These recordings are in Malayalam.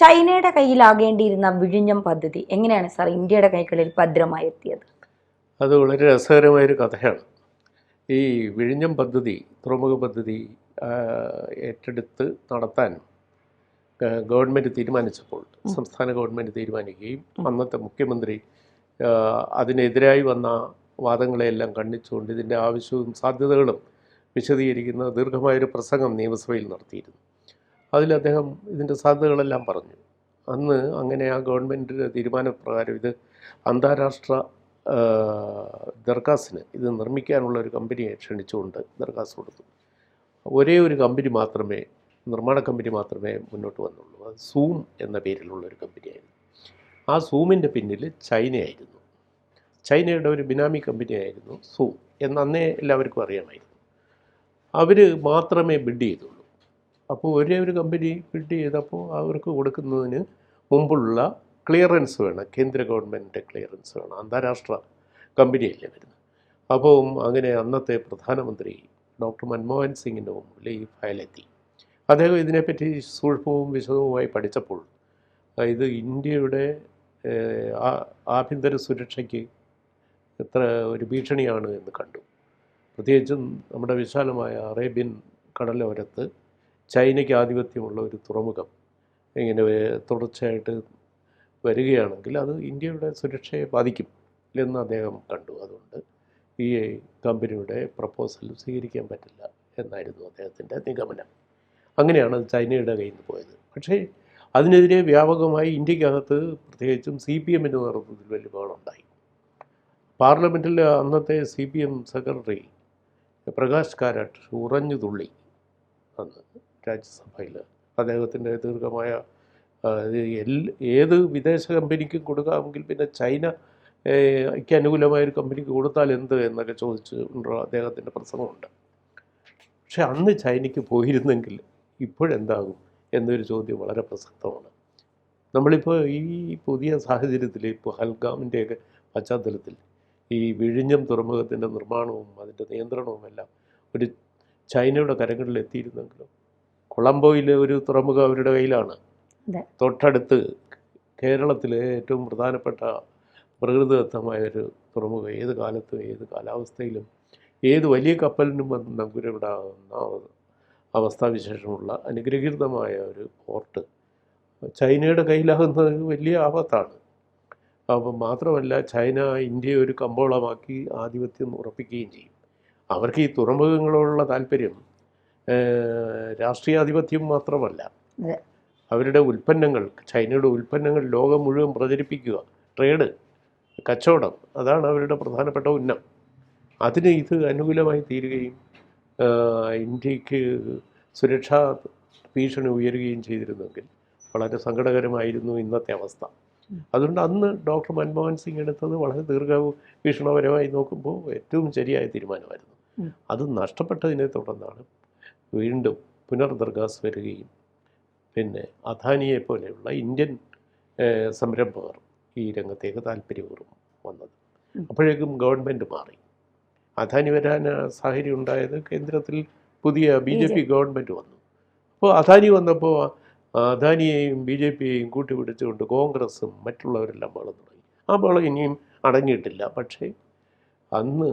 ചൈനയുടെ കയ്യിലാകേണ്ടിയിരുന്ന വിഴിഞ്ഞം പദ്ധതി എങ്ങനെയാണ് സാർ ഇന്ത്യയുടെ കൈകളിൽ ഭദ്രമായി എത്തിയത്? അത് വളരെ രസകരമായൊരു കഥയാണ്. ഈ വിഴിഞ്ഞം പദ്ധതി, തുറമുഖ പദ്ധതി ഏറ്റെടുത്ത് നടത്താൻ ഗവൺമെൻറ് തീരുമാനിച്ചപ്പോൾ, സംസ്ഥാന ഗവൺമെൻറ് തീരുമാനിക്കുകയും അന്നത്തെ മുഖ്യമന്ത്രി അതിനെതിരായി വന്ന വാദങ്ങളെയെല്ലാം ഖണ്ഡിച്ചുകൊണ്ട് ഇതിൻ്റെ ആവശ്യവും സാധ്യതകളും വിശദീകരിക്കുന്ന ദീർഘമായൊരു പ്രസംഗം നിയമസഭയിൽ നടത്തിയിരുന്നു. അതിൽ അദ്ദേഹം ഇതിൻ്റെ സാധ്യതകളെല്ലാം പറഞ്ഞു. അന്ന് അങ്ങനെ ആ ഗവൺമെൻറ്റിൻ്റെ തീരുമാനപ്രകാരം ഇത് അന്താരാഷ്ട്ര ദർഗാസിന് ഇത് നിർമ്മിക്കാനുള്ള ഒരു കമ്പനിയെ ക്ഷണിച്ചുകൊണ്ട് ദർഗാസ് കൊടുത്തു. ഒരേ ഒരു കമ്പനി മാത്രമേ, നിർമ്മാണ കമ്പനി മാത്രമേ മുന്നോട്ട് വന്നുള്ളൂ. അത് സൂം എന്ന പേരിലുള്ള ഒരു കമ്പനിയായിരുന്നു. ആ സൂമിൻ്റെ പിന്നിൽ ചൈനയായിരുന്നു. ചൈനയുടെ ഒരു ബിനാമി കമ്പനിയായിരുന്നു സൂം എന്ന് അന്നേ എല്ലാവർക്കും അറിയാമായിരുന്നു. അവർ മാത്രമേ ബിഡ് ചെയ്തുള്ളൂ. അപ്പോൾ ഒരേ ഒരു കമ്പനി ബിഡ് ചെയ്തപ്പോൾ അവർക്ക് കൊടുക്കുന്നതിന് മുമ്പുള്ള ക്ലിയറൻസ് വേണം, കേന്ദ്ര ഗവൺമെൻറ്റിൻ്റെ ക്ലിയറൻസ് വേണം, അന്താരാഷ്ട്ര കമ്പനിയല്ലേ വരുന്നത്. അപ്പോൾ അങ്ങനെ അന്നത്തെ പ്രധാനമന്ത്രി ഡോക്ടർ മൻമോഹൻ സിംഗിൻ്റെ മുമ്പിൽ ഈ ഫയലെത്തി. അദ്ദേഹം ഇതിനെപ്പറ്റി സൂക്ഷ്മവും വിശദവുമായി പഠിച്ചപ്പോൾ ഇത് ഇന്ത്യയുടെ ആഭ്യന്തര സുരക്ഷയ്ക്ക് എത്ര ഒരു ഭീഷണിയാണ് എന്ന് കണ്ടു. പ്രത്യേകിച്ചും നമ്മുടെ വിശാലമായ അറേബ്യൻ കടലോരത്ത് ചൈനയ്ക്ക് ആധിപത്യമുള്ള ഒരു തുറമുഖം ഇങ്ങനെ തുടർച്ചയായിട്ട് വരികയാണെങ്കിൽ അത് ഇന്ത്യയുടെ സുരക്ഷയെ ബാധിക്കും എന്ന് അദ്ദേഹം കണ്ടു. അതുകൊണ്ട് ഈ കമ്പനിയുടെ പ്രപ്പോസൽ സ്വീകരിക്കാൻ പറ്റില്ല എന്നായിരുന്നു അദ്ദേഹത്തിൻ്റെ നിഗമനം. അങ്ങനെയാണ് അത് ചൈനയുടെ കയ്യിൽ നിന്ന് പോയത്. പക്ഷേ അതിനെതിരെ വ്യാപകമായി ഇന്ത്യക്കകത്ത് പ്രത്യേകിച്ചും CPM-ൻ്റെ നേതൃത്വത്തിൽ വലിയ ബഹളമുണ്ടായി. പാർലമെൻറ്റിൽ അന്നത്തെ CPM സെക്രട്ടറി പ്രകാശ് കാരാട്ട് ഉറഞ്ഞു തുള്ളി അന്ന് രാജ്യസഭയിൽ. അദ്ദേഹത്തിൻ്റെ ദീർഘമായ ഏത് വിദേശ കമ്പനിക്കും കൊടുക്കാമെങ്കിൽ പിന്നെ ചൈനയ്ക്ക് അനുകൂലമായൊരു കമ്പനിക്ക് കൊടുത്താൽ എന്ത് എന്നൊക്കെ ചോദിച്ചുകൊണ്ടുള്ള അദ്ദേഹത്തിൻ്റെ പ്രസംഗമുണ്ട്. പക്ഷെ അന്ന് ചൈനയ്ക്ക് പോയിരുന്നെങ്കിൽ ഇപ്പോഴെന്താകും എന്നൊരു ചോദ്യം വളരെ പ്രസക്തമാണ്. നമ്മളിപ്പോൾ ഈ പുതിയ സാഹചര്യത്തിൽ ഇപ്പോൾ ഹൽഗാമിൻ്റെയൊക്കെ പശ്ചാത്തലത്തിൽ ഈ വിഴിഞ്ഞം തുറമുഖത്തിൻ്റെ നിർമ്മാണവും അതിൻ്റെ നിയന്ത്രണവും എല്ലാം ഒരു ചൈനയുടെ കരങ്ങളിൽ എത്തിയിരുന്നെങ്കിലും, കൊളംബോയിലെ ഒരു തുറമുഖം അവരുടെ കയ്യിലാണ്. തൊട്ടടുത്ത് കേരളത്തിലെ ഏറ്റവും പ്രധാനപ്പെട്ട പ്രകൃതിദത്തമായൊരു തുറമുഖം ഏത് കാലത്തും ഏത് കാലാവസ്ഥയിലും ഏത് വലിയ കപ്പലിനും വന്ന് നങ്കൂരമിടാവുന്ന അവസ്ഥാവിശേഷമുള്ള അനുഗ്രഹീതമായ ഒരു പോർട്ട് ചൈനയുടെ കയ്യിലാകുന്നത് വലിയ ആപത്താണ്. അപ്പം മാത്രമല്ല, ചൈന ഇന്ത്യയെ ഒരു കമ്പോളമാക്കി ആധിപത്യം ഉറപ്പിക്കുകയും ചെയ്യും. അവർക്ക് ഈ തുറമുഖങ്ങളോടുള്ള താല്പര്യം രാഷ്ട്രീയാധിപത്യം മാത്രമല്ല, അവരുടെ ഉൽപ്പന്നങ്ങൾ, ചൈനയുടെ ഉൽപ്പന്നങ്ങൾ ലോകം മുഴുവൻ പ്രചരിപ്പിക്കുക, ട്രേഡ്, കച്ചവടം, അതാണ് അവരുടെ പ്രധാനപ്പെട്ട ഉന്നം. അതിന് ഇത് അനുകൂലമായി തീരുകയും ഇന്ത്യക്ക് സുരക്ഷാ ഭീഷണി ഉയരുകയും ചെയ്തിരുന്നെങ്കിൽ വളരെ സങ്കടകരമായിരുന്നു ഇന്നത്തെ അവസ്ഥ. അതുകൊണ്ട് അന്ന് ഡോക്ടർ മൻമോഹൻ സിംഗ് എടുത്തത് വളരെ ദീർഘവീക്ഷണപരമായി നോക്കുമ്പോൾ ഏറ്റവും ശരിയായ തീരുമാനമായിരുന്നു. അത് നഷ്ടപ്പെട്ടതിനെ തുടർന്നാണ് വീണ്ടും പുനർദർഗാസ് വരികയും പിന്നെ അദാനിയെ പോലെയുള്ള ഇന്ത്യൻ സംരംഭകർ ഈ രംഗത്തേക്ക് താല്പര്യപൂർവ്വം വന്നത്. അപ്പോഴേക്കും ഗവൺമെൻറ് മാറി. അദാനി വരാൻ സാഹചര്യം ഉണ്ടായത് കേന്ദ്രത്തിൽ പുതിയ BJP ഗവൺമെൻറ് വന്നു. അപ്പോൾ അദാനി വന്നപ്പോൾ അദാനിയെയും BJPയെയും കൂട്ടിപ്പിടിച്ചുകൊണ്ട് കോൺഗ്രസും മറ്റുള്ളവരെല്ലാം ബഹളം തുടങ്ങി. ആ ബഹളം ഇനിയും അടങ്ങിയിട്ടില്ല. പക്ഷേ അന്ന്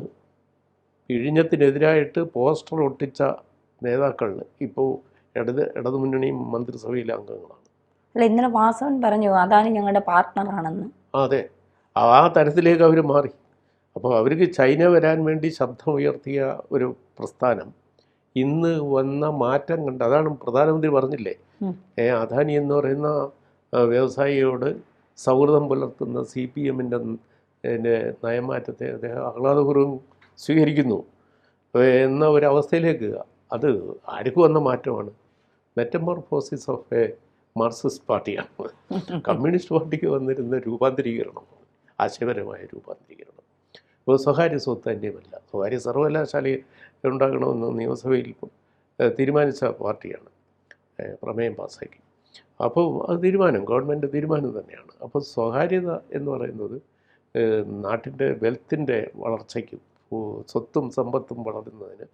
വിഴിഞ്ഞത്തിനെതിരായിട്ട് പോസ്റ്റർ ഒട്ടിച്ച നേതാക്കൾ ഇപ്പോൾ ഇടതുമുന്നണിയും മന്ത്രിസഭയിലെ അംഗങ്ങളാണ്. അല്ല, ഇന്നലെ വാസവൻ പറഞ്ഞു അദാനി ഞങ്ങളുടെ പാർട്ട്ണറാണെന്ന്. അതെ, ആ തരത്തിലേക്ക് അവർ മാറി. അപ്പോൾ അവർക്ക് ചൈന വരാൻ വേണ്ടി ശബ്ദമുയർത്തിയ ഒരു പ്രസ്ഥാനം ഇന്ന് വന്ന മാറ്റം കണ്ട്, അതാണ് പ്രധാനമന്ത്രി പറഞ്ഞില്ലേ, അദാനി എന്ന് പറയുന്ന വ്യവസായിയോട് സൗഹൃദം പുലർത്തുന്ന CPM-ൻ്റെ നയമാറ്റത്തെ അദ്ദേഹം ആഹ്ലാദപൂർവ്വം സ്വീകരിക്കുന്നു എന്ന ഒരവസ്ഥയിലേക്ക്. അത് ആർക്ക് വന്ന മാറ്റമാണ്? മെറ്റമോർഫോസിസ് ഓഫ് എ മാർക്സിസ്റ്റ് പാർട്ടിയാണ്. കമ്മ്യൂണിസ്റ്റ് പാർട്ടിക്ക് വന്നിരുന്ന രൂപാന്തരീകരണമാണ്, ആശയപരമായ രൂപാന്തരീകരണം. ഇപ്പോൾ സ്വകാര്യ സ്വത്ത് തന്നെയുമല്ല, സ്വകാര്യ സർവകലാശാലയിൽ ഉണ്ടാകണമെന്ന് നിയമസഭയിൽ തീരുമാനിച്ച പാർട്ടിയാണ്, പ്രമേയം പാസ്സാക്കി. അപ്പോൾ അത് ഗവൺമെൻറ് തീരുമാനം തന്നെയാണ്. അപ്പോൾ സ്വകാര്യത എന്ന് പറയുന്നത് നാട്ടിൻ്റെ വെൽത്തിൻ്റെ വളർച്ചയ്ക്കും സ്വത്തും സമ്പത്തും വളരുന്നതിന്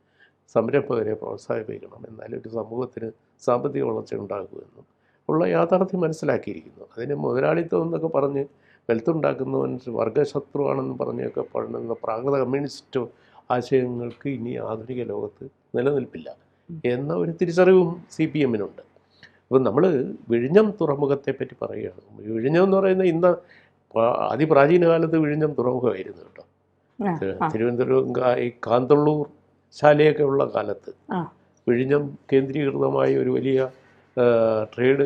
സംരംഭകരെ പ്രോത്സാഹിപ്പിക്കണം, എന്നാലും ഒരു സമൂഹത്തിന് സാമ്പത്തിക വളർച്ച ഉണ്ടാകുമെന്നും ഉള്ള യാഥാർത്ഥ്യം മനസ്സിലാക്കിയിരിക്കുന്നു. അതിന് മുതലാളിത്തം എന്നൊക്കെ പറഞ്ഞ് വെൽത്തുണ്ടാക്കുന്നവൻ വർഗശത്രുവാണെന്ന് പറഞ്ഞൊക്കെ പറയുന്ന പ്രാകൃത കമ്മ്യൂണിസ്റ്റ് ആശയങ്ങൾക്ക് ഇനി ആധുനിക ലോകത്ത് നിലനിൽപ്പില്ല എന്ന ഒരു തിരിച്ചറിവും CPM-നുണ്ട്. അപ്പോൾ നമ്മൾ വിഴിഞ്ഞം തുറമുഖത്തെ പറ്റി പറയുകയാണ്. വിഴിഞ്ഞം എന്ന് പറയുന്നത് ഇന്ന് അതിപ്രാചീന കാലത്ത് വിഴിഞ്ഞം തുറമുഖമായിരുന്നു കേട്ടോ. തിരുവനന്തപുരം ഈ കാന്തള്ളൂർ ശാലയൊക്കെ ഉള്ള കാലത്ത് വിഴിഞ്ഞം കേന്ദ്രീകൃതമായ ഒരു വലിയ ട്രേഡ്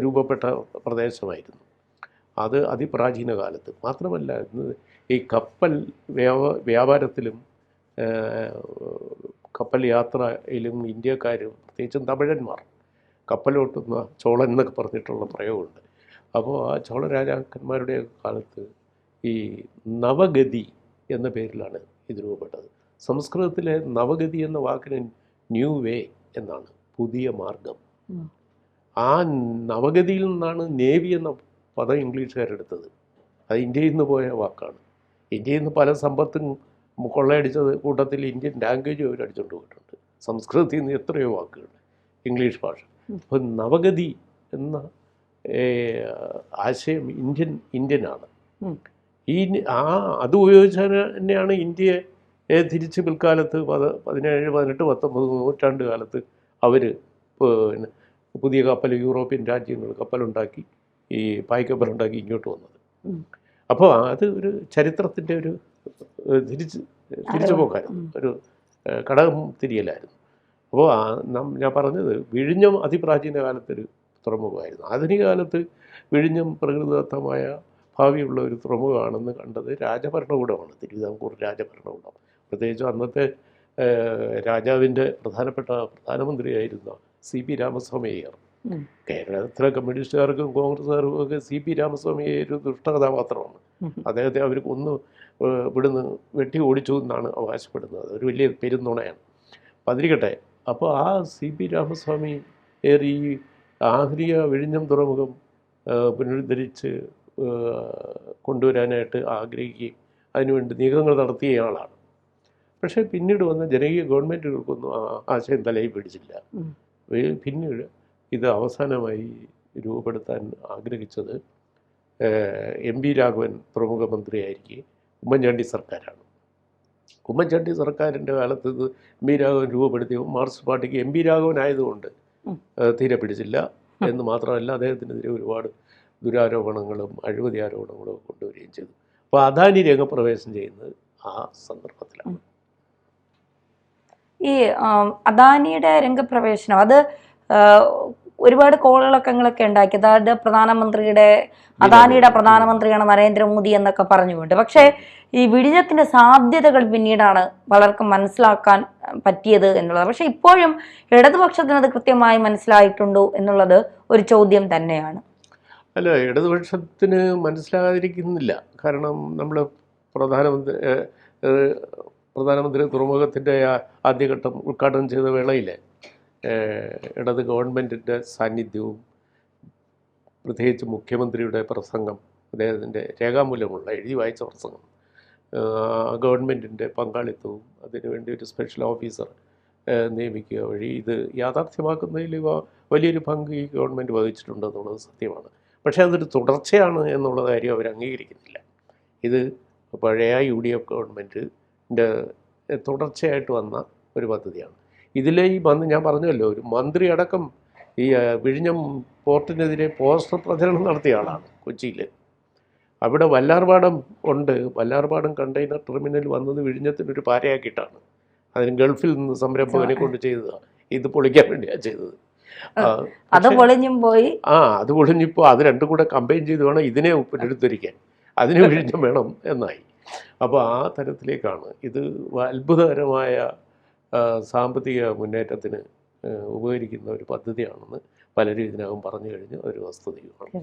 രൂപപ്പെട്ട പ്രദേശമായിരുന്നു അത് അതിപ്രാചീന കാലത്ത്. മാത്രമല്ല ഇന്ന് ഈ കപ്പൽ വ്യാപാരത്തിലും കപ്പൽ യാത്രയിലും ഇന്ത്യക്കാരും പ്രത്യേകിച്ചും തമിഴന്മാർ കപ്പലോട്ടുന്ന ചോളൻ എന്നൊക്കെ പറഞ്ഞിട്ടുള്ള പ്രയോഗമുണ്ട്. അപ്പോൾ ആ ചോള രാജാക്കന്മാരുടെ കാലത്ത് ഈ നവഗതി എന്ന പേരിലാണ് ഇത് രൂപപ്പെട്ടത്. സംസ്കൃതത്തിലെ നവഗതി എന്ന വാക്കിന് ന്യൂ വേ എന്നാണ്, പുതിയ മാർഗം. ആ നവഗതിയിൽ നിന്നാണ് നേവി എന്ന പദം ഇംഗ്ലീഷുകാരെടുത്തത്. അത് ഇന്ത്യയിൽ നിന്ന് പോയ വാക്കാണ്. ഇന്ത്യയിൽ നിന്ന് പല സമ്പത്തും കൊള്ളയടിച്ചത് കൂട്ടത്തിൽ ഇന്ത്യൻ ലാംഗ്വേജ് അവർ അടിച്ചുകൊണ്ട് പോയിട്ടുണ്ട്. സംസ്കൃതത്തിൽ നിന്ന് എത്രയോ വാക്കുകൾ ഇംഗ്ലീഷ് ഭാഷ. അപ്പോൾ നവഗതി എന്ന ആശയം ഇന്ത്യനാണ്. അത് ഉപയോഗിച്ചാൽ തന്നെയാണ് ഇന്ത്യയെ തിരിച്ച് പിൽക്കാലത്ത് 17, 18, 19 നൂറ്റാണ്ട് കാലത്ത് അവർ പിന്നെ പുതിയ കപ്പൽ യൂറോപ്യൻ രാജ്യങ്ങൾ കപ്പലുണ്ടാക്കി, ഈ പായ്ക്കപ്പലുണ്ടാക്കി ഇങ്ങോട്ട് വന്നത്. അപ്പോൾ അത് ഒരു ചരിത്രത്തിൻ്റെ ഒരു തിരിച്ചു പോക്കായിരുന്നു, ഒരു ഘടകം തിരിയലായിരുന്നു. അപ്പോൾ ഞാൻ പറഞ്ഞത് വിഴിഞ്ഞം അതിപ്രാചീന കാലത്തൊരു തുറമുഖമായിരുന്നു. ആധുനിക കാലത്ത് വിഴിഞ്ഞം പ്രകൃതിദത്തമായ ഭാവിയുള്ള ഒരു തുറമുഖമാണെന്ന് കണ്ടത് രാജഭരണകൂടമാണ്, തിരുവിതാംകൂർ രാജഭരണകൂടം. പ്രത്യേകിച്ചും അന്നത്തെ രാജാവിൻ്റെ പ്രധാനമന്ത്രിയായിരുന്ന CP രാമസ്വാമി അയ്യർ. കേരളത്തിലെ കമ്മ്യൂണിസ്റ്റുകാർക്കും കോൺഗ്രസ്സുകാർക്കും ഒക്കെ CP രാമസ്വാമി ഒരു ദുഷ്ടകഥാപാത്രമാണ്. അദ്ദേഹത്തെ അവർ ഇവിടുന്ന് വെട്ടി ഓടിച്ചു എന്നാണ് അവകാശപ്പെടുന്നത്. ഒരു വലിയ പെരുന്നുണയാണ്. അപ്പം അതിരിക്കട്ടെ. അപ്പോൾ ആ CP രാമസ്വാമി ഈ ആധുനിക വിഴിഞ്ഞം തുറമുഖം പുനരുദ്ധരിച്ച് കൊണ്ടുവരാനായിട്ട് ആഗ്രഹിക്കുകയും അതിനുവേണ്ടി നീക്കങ്ങൾ നടത്തിയ ആളാണ്. പക്ഷേ പിന്നീട് വന്ന ജനകീയ ഗവൺമെൻറ്റുകൾക്കൊന്നും ആശയം തലയിൽ പിടിച്ചില്ല. പിന്നീട് ഇത് അവസാനമായി രൂപപ്പെടുത്താൻ ആഗ്രഹിച്ചത് MV രാഘവൻ പ്രമുഖ മന്ത്രിയായിരിക്കെ ഉമ്മൻചാണ്ടി സർക്കാരാണ്. ഉമ്മൻചാണ്ടി സർക്കാരിൻ്റെ കാലത്ത് ഇത് MV രാഘവൻ രൂപപ്പെടുത്തിയ മാർക്സിസ്റ്റ് പാർട്ടിക്ക് MV രാഘവൻ ആയതുകൊണ്ട് തീരെ പിടിച്ചില്ല എന്ന് മാത്രമല്ല, അദ്ദേഹത്തിനെതിരെ ഒരുപാട് ദുരാരോപണങ്ങളും അഴിമതി ആരോപണങ്ങളും കൊണ്ടുവരികയും ചെയ്തു. അപ്പോൾ അദാനി രംഗപ്രവേശം ചെയ്യുന്നത് ആ സന്ദർഭത്തിലാണ്. ഈ അദാനിയുടെ രംഗപ്രവേശനം അത് ഒരുപാട് കോളിളക്കങ്ങളൊക്കെ ഉണ്ടാക്കി. അതായത് അദാനിയുടെ പ്രധാനമന്ത്രിയാണ് നരേന്ദ്രമോദി എന്നൊക്കെ പറഞ്ഞുകൊണ്ട്. പക്ഷേ ഈ വിഴിഞ്ഞത്തിന്റെ സാധ്യതകൾ പിന്നീടാണ് പലർക്കും മനസ്സിലാക്കാൻ പറ്റിയത് എന്നുള്ളത്. പക്ഷെ ഇപ്പോഴും ഇടതുപക്ഷത്തിനത് കൃത്യമായി മനസ്സിലായിട്ടുണ്ടോ എന്നുള്ളത് ഒരു ചോദ്യം തന്നെയാണ്. അല്ല, ഇടതുപക്ഷത്തിന് മനസ്സിലാകാതിരിക്കുന്നില്ല. കാരണം നമ്മൾ പ്രധാനമന്ത്രി തുറമുഖത്തിൻ്റെ ആദ്യഘട്ടം ഉദ്ഘാടനം ചെയ്ത വേളയിൽ ഇടത് ഗവൺമെൻറ്റിൻ്റെ സാന്നിധ്യവും പ്രത്യേകിച്ച് മുഖ്യമന്ത്രിയുടെ പ്രസംഗം, അദ്ദേഹത്തിൻ്റെ രേഖാമൂലമുള്ള എഴുതി വായിച്ച പ്രസംഗം, ഗവൺമെൻറ്റിൻ്റെ പങ്കാളിത്തവും അതിനുവേണ്ടി ഒരു സ്പെഷ്യൽ ഓഫീസർ നിയമിക്കുക വഴി ഇത് യാഥാർത്ഥ്യമാക്കുന്നതിൽ വലിയൊരു പങ്ക് ഈ ഗവൺമെൻറ് വഹിച്ചിട്ടുണ്ടെന്നുള്ളത് സത്യമാണ്. പക്ഷേ അതൊരു തുടർച്ചയാണ് എന്നുള്ള കാര്യം അവർ അംഗീകരിക്കുന്നില്ല. ഇത് പഴയ UDF ഗവൺമെൻറ്റിൻ്റെ തുടർച്ചയായിട്ട് വന്ന ഒരു പദ്ധതിയാണ്. ഇതിലെ ഞാൻ പറഞ്ഞല്ലോ, ഒരു മന്ത്രി അടക്കം ഈ വിഴിഞ്ഞം പോർട്ടിനെതിരെ പോസ്റ്റർ പ്രചരണം നടത്തിയ ആളാണ് കൊച്ചിയിൽ. അവിടെ വല്ലാർപാടം ഉണ്ട്. വല്ലാർപാടം കണ്ടെയ്നർ ടെർമിനൽ വന്നത് വിഴിഞ്ഞത്തിനൊരു പാരയാക്കിയിട്ടാണ്. അതിന് ഗൾഫിൽ നിന്ന് സംരംഭകനെ കൊണ്ട് ചെയ്തതാണ്. ഇത് പൊളിക്കാൻ വേണ്ടിയാണ് ചെയ്തത്. അത് പൊളിഞ്ഞും പോയി. അത് പൊളിഞ്ഞിപ്പോൾ അത് രണ്ടും കൂടെ കമ്പൈൻ ചെയ്ത് വേണം ഇതിനെ പുനരുദ്ധരിക്കാൻ. അതിന് വിഴിഞ്ഞം വേണം എന്നായി. അപ്പോൾ ആ തരത്തിലേക്കാണ് ഇത്. അത്ഭുതകരമായ സാമ്പത്തിക മുന്നേറ്റത്തിന് ഉപകരിക്കുന്ന ഒരു പദ്ധതിയാണെന്ന് പലരും ഇതിനകം പറഞ്ഞു കഴിഞ്ഞ് ഒരു വസ്തുതയുമാണ്.